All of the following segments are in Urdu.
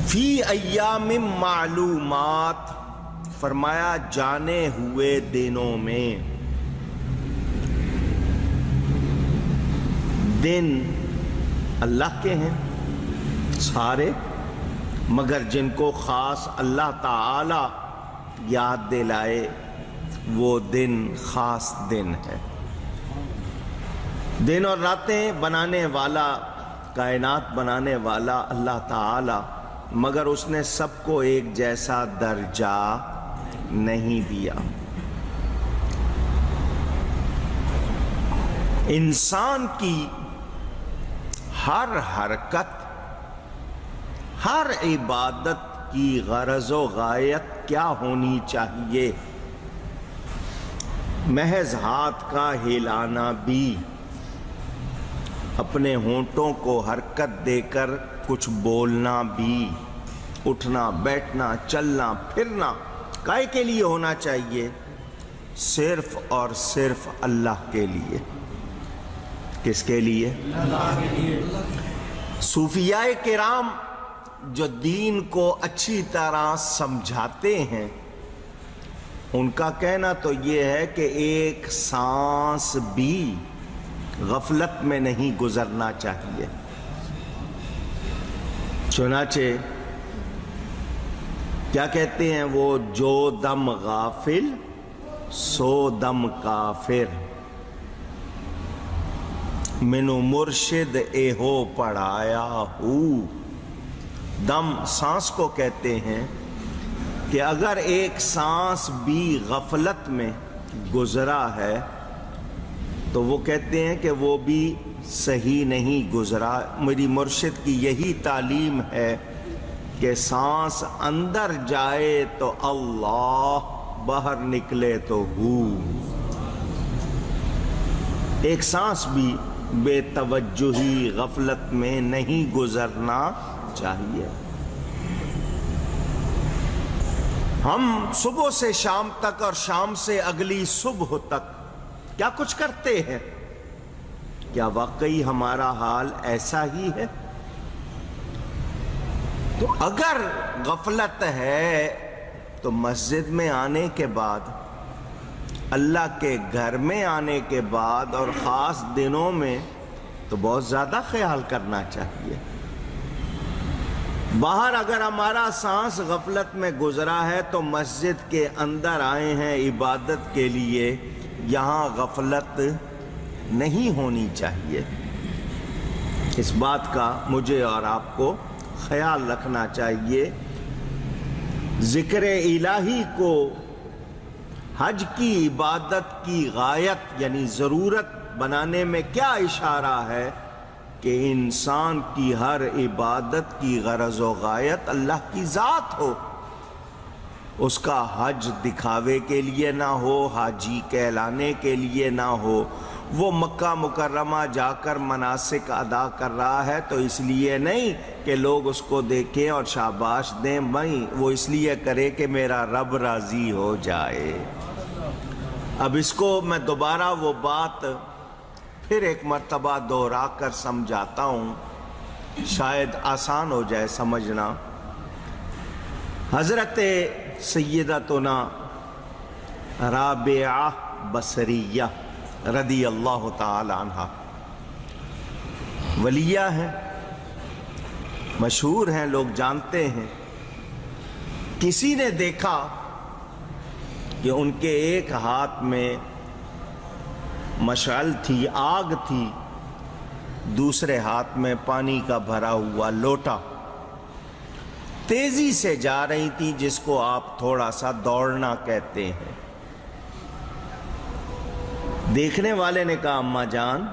فی ایام معلومات، فرمایا جانے ہوئے دنوں میں۔ دن اللہ کے ہیں سارے، مگر جن کو خاص اللہ تعالی یاد دلائے وہ دن خاص دن ہے۔ دن اور راتیں بنانے والا، کائنات بنانے والا اللہ تعالی، مگر اس نے سب کو ایک جیسا درجہ نہیں دیا۔ انسان کی ہر حرکت، ہر عبادت کی غرض و غایت کیا ہونی چاہیے؟ محض ہاتھ کا ہلانا بھی، اپنے ہونٹوں کو حرکت دے کر کچھ بولنا بھی، اٹھنا بیٹھنا چلنا پھرنا کائے کے لیے ہونا چاہیے؟ صرف اور صرف اللہ کے لیے۔ کس کے لیے؟ اللہ کے لیے۔ صوفیاء کرام جو دین کو اچھی طرح سمجھاتے ہیں، ان کا کہنا تو یہ ہے کہ ایک سانس بھی غفلت میں نہیں گزرنا چاہیے۔ چنانچہ کیا کہتے ہیں وہ، جو دم غافل سو دم کافر، منو مرشد اے ہو پڑھایا ہو۔ دم سانس کو کہتے ہیں کہ اگر ایک سانس بھی غفلت میں گزرا ہے تو وہ کہتے ہیں کہ وہ بھی صحیح نہیں گزرا۔ میری مرشد کی یہی تعلیم ہے کہ سانس اندر جائے تو اللہ، باہر نکلے تو ہو۔ ایک سانس بھی بے توجہی غفلت میں نہیں گزرنا چاہیے۔ ہم صبح سے شام تک اور شام سے اگلی صبح تک کیا کچھ کرتے ہیں؟ کیا واقعی ہمارا حال ایسا ہی ہے؟ تو اگر غفلت ہے تو مسجد میں آنے کے بعد، اللہ کے گھر میں آنے کے بعد اور خاص دنوں میں تو بہت زیادہ خیال کرنا چاہیے۔ باہر اگر ہمارا سانس غفلت میں گزرا ہے تو مسجد کے اندر آئے ہیں عبادت کے لیے، یہاں غفلت نہیں ہونی چاہیے۔ اس بات کا مجھے اور آپ کو خیال رکھنا چاہیے۔ ذکر الہی کو حج کی عبادت کی غایت یعنی ضرورت بنانے میں کیا اشارہ ہے کہ انسان کی ہر عبادت کی غرض و غایت اللہ کی ذات ہو، اس کا حج دکھاوے کے لیے نہ ہو، حاجی کہلانے کے لیے نہ ہو۔ وہ مکہ مکرمہ جا کر مناسک ادا کر رہا ہے تو اس لیے نہیں کہ لوگ اس کو دیکھیں اور شاباش دیں، وہ اس لیے کرے کہ میرا رب راضی ہو جائے۔ اب اس کو میں دوبارہ وہ بات پھر ایک مرتبہ دوہرا کر سمجھاتا ہوں، شاید آسان ہو جائے سمجھنا۔ حضرت سیدتنا رابعہ بصریہ رضی اللہ تعالی عنہ ولیہ ہیں، مشہور ہیں، لوگ جانتے ہیں۔ کسی نے دیکھا کہ ان کے ایک ہاتھ میں مشعل تھی، آگ تھی، دوسرے ہاتھ میں پانی کا بھرا ہوا لوٹا، تیزی سے جا رہی تھی، جس کو آپ تھوڑا سا دوڑنا کہتے ہیں۔ دیکھنے والے نے کہا اماں جان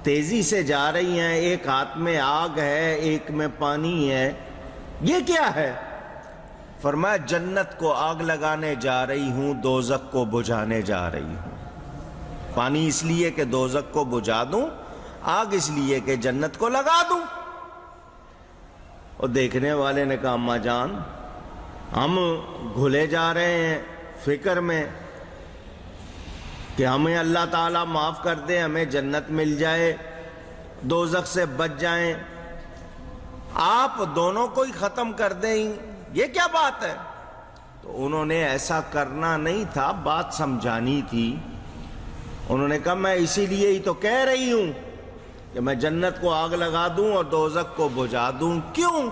تیزی سے جا رہی ہیں، ایک ہاتھ میں آگ ہے ایک میں پانی ہے، یہ کیا ہے؟ فرمایا جنت کو آگ لگانے جا رہی ہوں، دوزخ کو بجھانے جا رہی ہوں۔ پانی اس لیے کہ دوزخ کو بجھا دوں، آگ اس لیے کہ جنت کو لگا دوں۔ اور دیکھنے والے نے کہا اماں جان ہم گھلے جا رہے ہیں فکر میں کہ ہمیں اللہ تعالیٰ معاف کر دے، ہمیں جنت مل جائے، دوزخ سے بچ جائیں۔ آپ دونوں کو ہی ختم کر دیں، یہ کیا بات ہے؟ تو انہوں نے ایسا کرنا نہیں تھا، بات سمجھانی تھی۔ انہوں نے کہا میں اسی لیے ہی تو کہہ رہی ہوں کہ میں جنت کو آگ لگا دوں اور دوزخ کو بجھا دوں۔ کیوں؟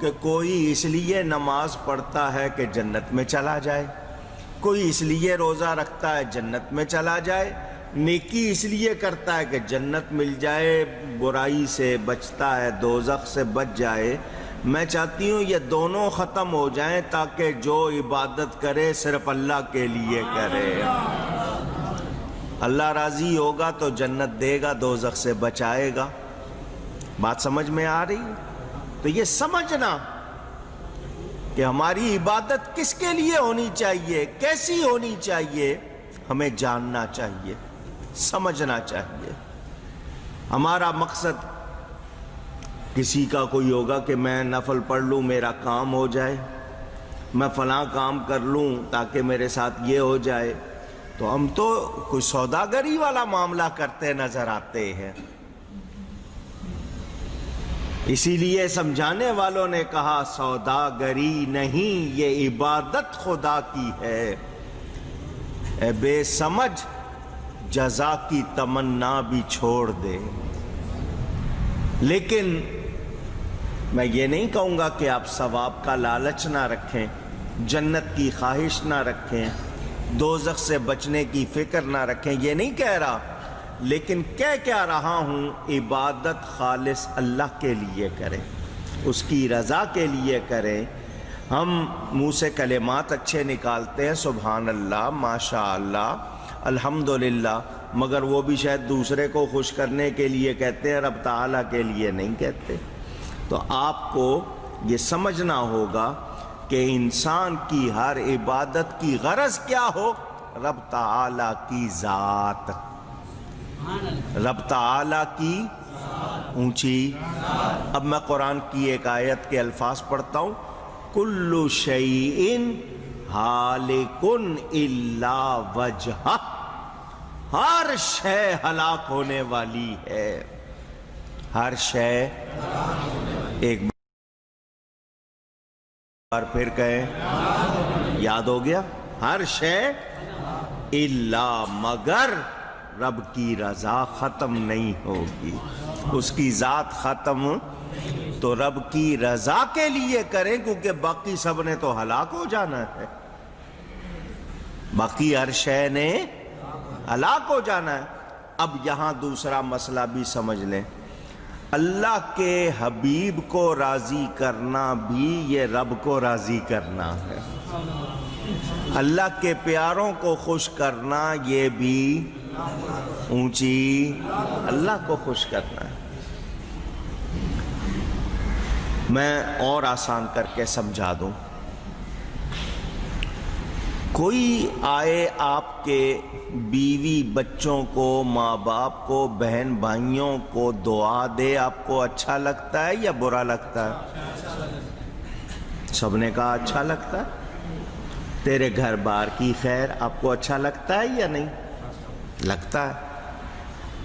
کہ کوئی اس لیے نماز پڑھتا ہے کہ جنت میں چلا جائے، کوئی اس لیے روزہ رکھتا ہے جنت میں چلا جائے، نیکی اس لیے کرتا ہے کہ جنت مل جائے، برائی سے بچتا ہے دوزخ سے بچ جائے۔ میں چاہتی ہوں یہ دونوں ختم ہو جائیں تاکہ جو عبادت کرے صرف اللہ کے لیے کرے۔ اللہ راضی ہوگا تو جنت دے گا، دوزخ سے بچائے گا۔ بات سمجھ میں آ رہی ہے؟ تو یہ سمجھنا کہ ہماری عبادت کس کے لیے ہونی چاہیے، کیسی ہونی چاہیے، ہمیں جاننا چاہیے، سمجھنا چاہیے۔ ہمارا مقصد کسی کا کوئی ہوگا کہ میں نفل پڑھ لوں میرا کام ہو جائے، میں فلاں کام کر لوں تاکہ میرے ساتھ یہ ہو جائے، تو ہم تو کوئی سوداگری والا معاملہ کرتے نظر آتے ہیں۔ اسی لیے سمجھانے والوں نے کہا سوداگری نہیں، یہ عبادت خدا کی ہے۔ اے بے سمجھ جزا کی تمنا بھی چھوڑ دے۔ لیکن میں یہ نہیں کہوں گا کہ آپ ثواب کا لالچ نہ رکھیں، جنت کی خواہش نہ رکھیں، دوزخ سے بچنے کی فکر نہ رکھیں، یہ نہیں کہہ رہا، لیکن کہہ کیا رہا ہوں عبادت خالص اللہ کے لیے کریں، اس کی رضا کے لیے کریں۔ ہم منہ سے کلمات اچھے نکالتے ہیں، سبحان اللہ، ماشاء اللہ، الحمدللہ، مگر وہ بھی شاید دوسرے کو خوش کرنے کے لیے کہتے ہیں، رب تعالیٰ کے لیے نہیں کہتے۔ تو آپ کو یہ سمجھنا ہوگا کہ انسان کی ہر عبادت کی غرض کیا ہو؟ رب تعالیٰ کی ذات، رب تعالیٰ کی اونچی۔ اب میں قرآن کی ایک آیت کے الفاظ پڑھتا ہوں، کل شیء ہالک الا وجہہ، ہر شے ہلاک ہونے والی ہے، ہر شے۔ ایک بار پھر کہیں، یاد ہو گیا؟ ہر شے الا، مگر رب کی رضا ختم نہیں ہوگی، اس کی ذات ختم، تو رب کی رضا کے لیے کریں، کیونکہ باقی سب نے تو ہلاک ہو جانا ہے، باقی ہر شے نے ہلاک ہو جانا ہے۔ اب یہاں دوسرا مسئلہ بھی سمجھ لیں، اللہ کے حبیب کو راضی کرنا بھی یہ رب کو راضی کرنا ہے، اللہ کے پیاروں کو خوش کرنا یہ بھی اونچی، اللہ کو خوش کرنا ہے۔ میں اور آسان کر کے سمجھا دوں، کوئی آئے آپ کے بیوی بچوں کو، ماں باپ کو، بہن بھائیوں کو دعا دے، آپ کو اچھا لگتا ہے یا برا لگتا ہے؟ سب نے کہا اچھا لگتا ہے۔ تیرے گھر بار کی خیر آپ کو اچھا لگتا ہے یا نہیں لگتا ہے؟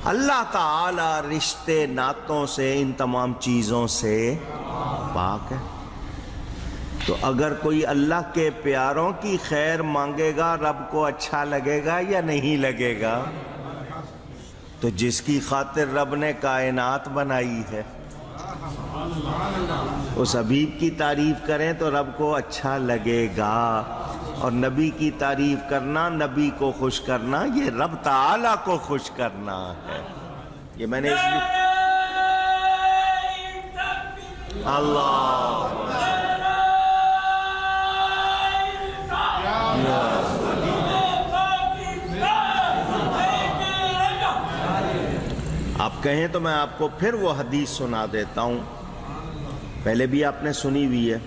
اللہ تعالی رشتے ناتوں سے، ان تمام چیزوں سے پاک ہے۔ تو اگر کوئی اللہ کے پیاروں کی خیر مانگے گا، رب کو اچھا لگے گا یا نہیں لگے گا؟ تو جس کی خاطر رب نے کائنات بنائی ہے، اس حبیب کی تعریف کریں تو رب کو اچھا لگے گا، اور نبی کی تعریف کرنا، نبی کو خوش کرنا، یہ رب تعالیٰ کو خوش کرنا ہے۔ یہ میں نے اس لیے اللہ آپ کہیں تو میں آپ کو پھر وہ حدیث سنا دیتا ہوں، پہلے بھی آپ نے سنی ہوئی ہے،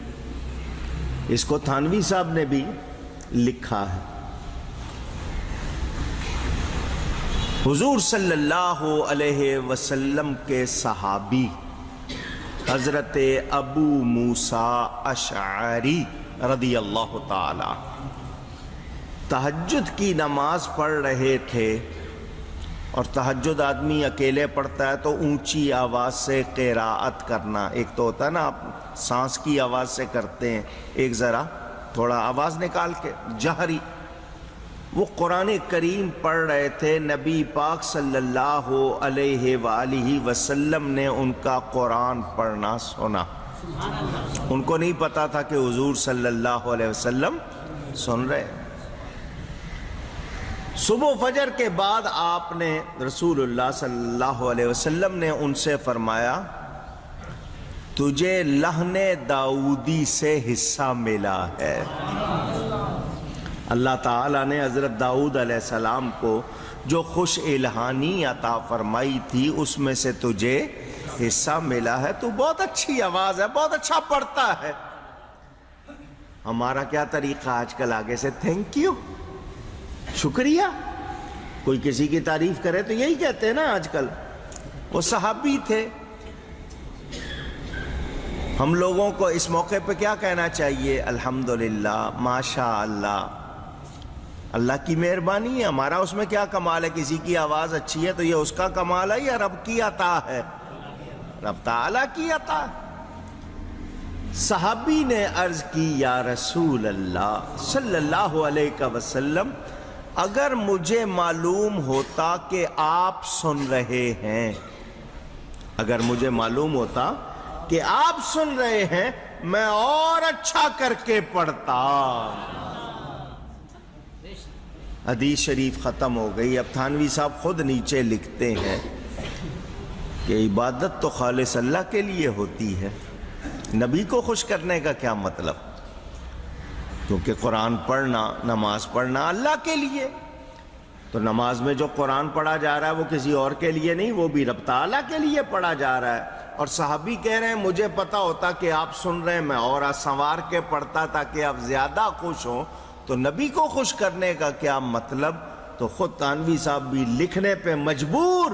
اس کو تھانوی صاحب نے بھی لکھا ہے۔ حضور صلی اللہ علیہ وسلم کے صحابی حضرت ابو موسیٰ اشعری رضی اللہ تعالی تہجد کی نماز پڑھ رہے تھے، اور تہجد آدمی اکیلے پڑھتا ہے تو اونچی آواز سے قراءت کرنا، ایک تو ہوتا ہے نا آپ سانس کی آواز سے کرتے ہیں، ایک ذرا تھوڑا آواز نکال کے جہری. وہ قرآن کریم پڑھ رہے تھے، نبی پاک صلی اللہ علیہ وآلہ وسلم نے ان کا قرآن پڑھنا سنا. ان کو نہیں پتا تھا کہ حضور صلی اللہ علیہ وسلم سن رہے. صبح فجر کے بعد آپ نے رسول اللہ صلی اللہ علیہ وسلم نے ان سے فرمایا تجھے لحن داؤدی سے حصہ ملا ہے. اللہ تعالیٰ نے حضرت داؤد علیہ السلام کو جو خوش الہانی عطا فرمائی تھی اس میں سے تجھے حصہ ملا ہے. تو بہت اچھی آواز ہے، بہت اچھا پڑھتا ہے. ہمارا کیا طریقہ آج کل آگے سے تھینک یو، شکریہ. کوئی کسی کی تعریف کرے تو یہی کہتے ہیں نا آج کل. وہ صحابی تھے. ہم لوگوں کو اس موقع پہ کیا کہنا چاہیے؟ الحمدللہ، ماشاء اللہ، اللہ کی مہربانی ہے. ہمارا اس میں کیا کمال ہے؟ کسی کی آواز اچھی ہے تو یہ اس کا کمال ہے یا رب کی عطا ہے؟ رب تعالیٰ کی عطا. صحابی نے عرض کی یا رسول اللہ صلی اللہ علیہ وسلم اگر مجھے معلوم ہوتا کہ آپ سن رہے ہیں، اگر مجھے معلوم ہوتا کہ آپ سن رہے ہیں میں اور اچھا کر کے پڑھتا. حدیث شریف ختم ہو گئی. اب تھانوی صاحب خود نیچے لکھتے ہیں کہ عبادت تو خالص اللہ کے لیے ہوتی ہے، نبی کو خوش کرنے کا کیا مطلب؟ کیونکہ قرآن پڑھنا، نماز پڑھنا اللہ کے لیے. تو نماز میں جو قرآن پڑھا جا رہا ہے وہ کسی اور کے لیے نہیں، وہ بھی رب تعالیٰ کے لیے پڑھا جا رہا ہے. اور صحابی کہہ رہے ہیں مجھے پتا ہوتا کہ آپ سن رہے ہیں میں اور سنوار کے پڑھتا تاکہ آپ زیادہ خوش ہوں. تو نبی کو خوش کرنے کا کیا مطلب؟ تو خود تانوی صاحب بھی لکھنے پہ مجبور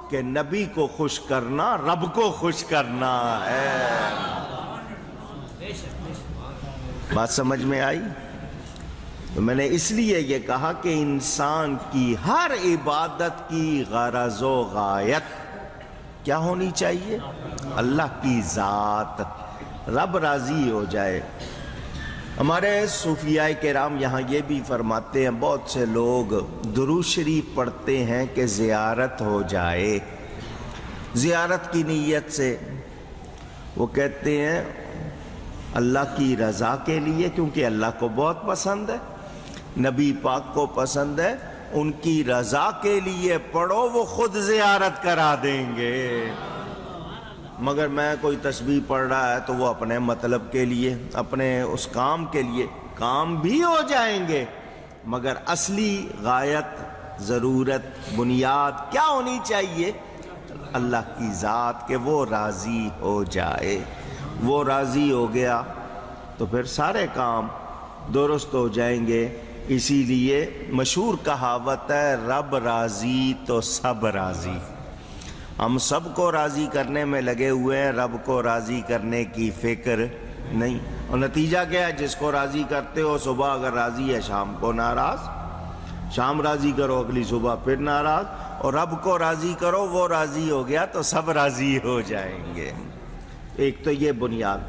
کہ نبی کو خوش کرنا رب کو خوش کرنا ہے. بات سمجھ میں آئی؟ تو میں نے اس لیے یہ کہا کہ انسان کی ہر عبادت کی غرض و غایت کیا ہونی چاہیے؟ اللہ کی ذات، رب راضی ہو جائے. ہمارے صوفیاء کرام یہاں یہ بھی فرماتے ہیں بہت سے لوگ درود شریف پڑھتے ہیں کہ زیارت ہو جائے. زیارت کی نیت سے وہ کہتے ہیں اللہ کی رضا کے لیے، کیونکہ اللہ کو بہت پسند ہے، نبی پاک کو پسند ہے، ان کی رضا کے لیے پڑھو، وہ خود زیارت کرا دیں گے. مگر میں کوئی تسبیح پڑھ رہا ہے تو وہ اپنے مطلب کے لیے، اپنے اس کام کے لیے، کام بھی ہو جائیں گے مگر اصلی غایت، ضرورت، بنیاد کیا ہونی چاہیے؟ اللہ کی ذات، کہ وہ راضی ہو جائے. وہ راضی ہو گیا تو پھر سارے کام درست ہو جائیں گے. اسی لیے مشہور کہاوت ہے رب راضی تو سب راضی. ہم سب کو راضی کرنے میں لگے ہوئے ہیں، رب کو راضی کرنے کی فکر نہیں. اور نتیجہ کیا ہے؟ جس کو راضی کرتے ہو صبح اگر راضی ہے شام کو ناراض، شام راضی کرو اگلی صبح پھر ناراض. اور رب کو راضی کرو، وہ راضی ہو گیا تو سب راضی ہو جائیں گے. ایک تو یہ بنیاد.